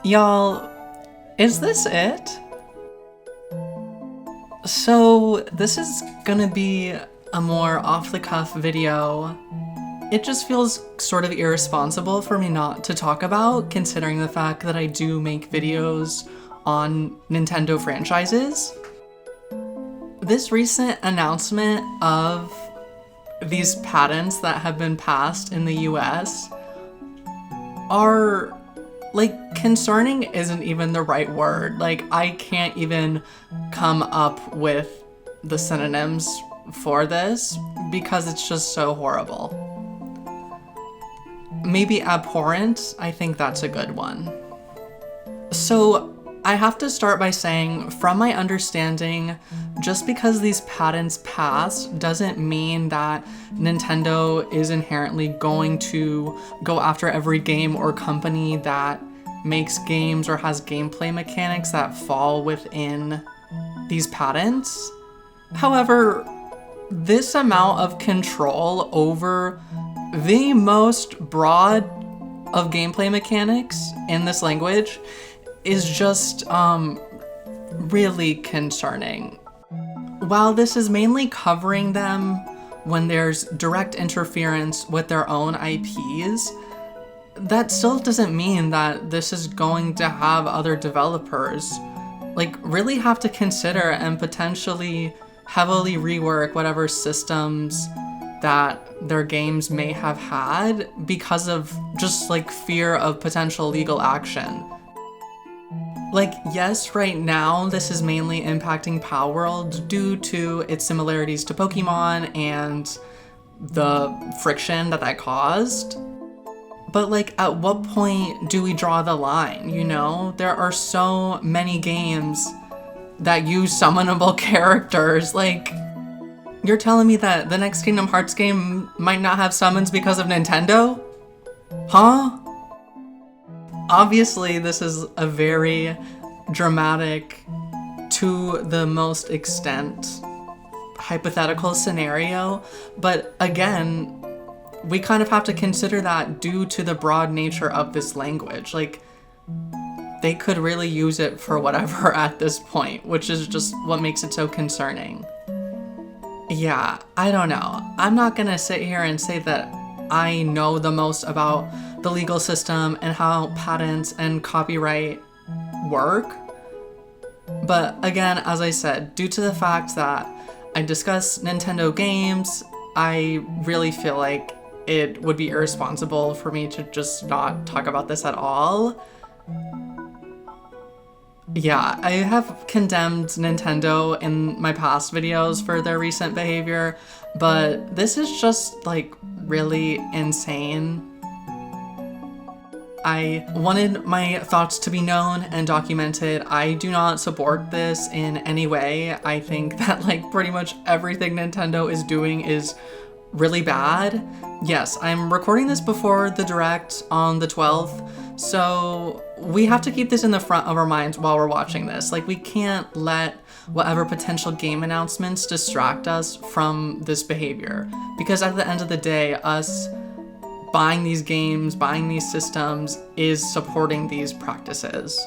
Y'all, is this it? So this is gonna be a more off-the-cuff video. It just feels sort of irresponsible for me not to talk about, considering the fact that I do make videos on Nintendo franchises. This recent announcement of these patents that have been passed in the US are, like, concerning isn't even the right word. Like, I can't even come up with the synonyms for this because it's just so horrible. Maybe abhorrent, I think that's a good one. So I have to start by saying, from my understanding, just because these patents pass doesn't mean that Nintendo is inherently going to go after every game or company that makes games or has gameplay mechanics that fall within these patents. However, this amount of control over the most broad of gameplay mechanics in this language is just really concerning. While this is mainly covering them when there's direct interference with their own IPs, that still doesn't mean that this is going to have other developers like really have to consider and potentially heavily rework whatever systems that their games may have had because of just like fear of potential legal action. Like, yes, right now this is mainly impacting Palworld due to its similarities to Pokemon and the friction that caused. But like, at what point do we draw the line, you know? There are so many games that use summonable characters. Like, you're telling me that the next Kingdom Hearts game might not have summons because of Nintendo? Huh? Obviously, this is a very dramatic, to the most extent, hypothetical scenario, but again, we kind of have to consider that due to the broad nature of this language. Like, they could really use it for whatever at this point, which is just what makes it so concerning. Yeah, I don't know. I'm not gonna sit here and say that I know the most about the legal system and how patents and copyright work. But again, as I said, due to the fact that I discuss Nintendo games, I really feel like it would be irresponsible for me to just not talk about this at all. Yeah, I have condemned Nintendo in my past videos for their recent behavior, but this is just like really insane. I wanted my thoughts to be known and documented. I do not support this in any way. I think that like pretty much everything Nintendo is doing is really bad. Yes, I'm recording this before the Direct on the 12th, so we have to keep this in the front of our minds while we're watching this. Like, we can't let whatever potential game announcements distract us from this behavior, because at the end of the day, us buying these games, buying these systems is supporting these practices.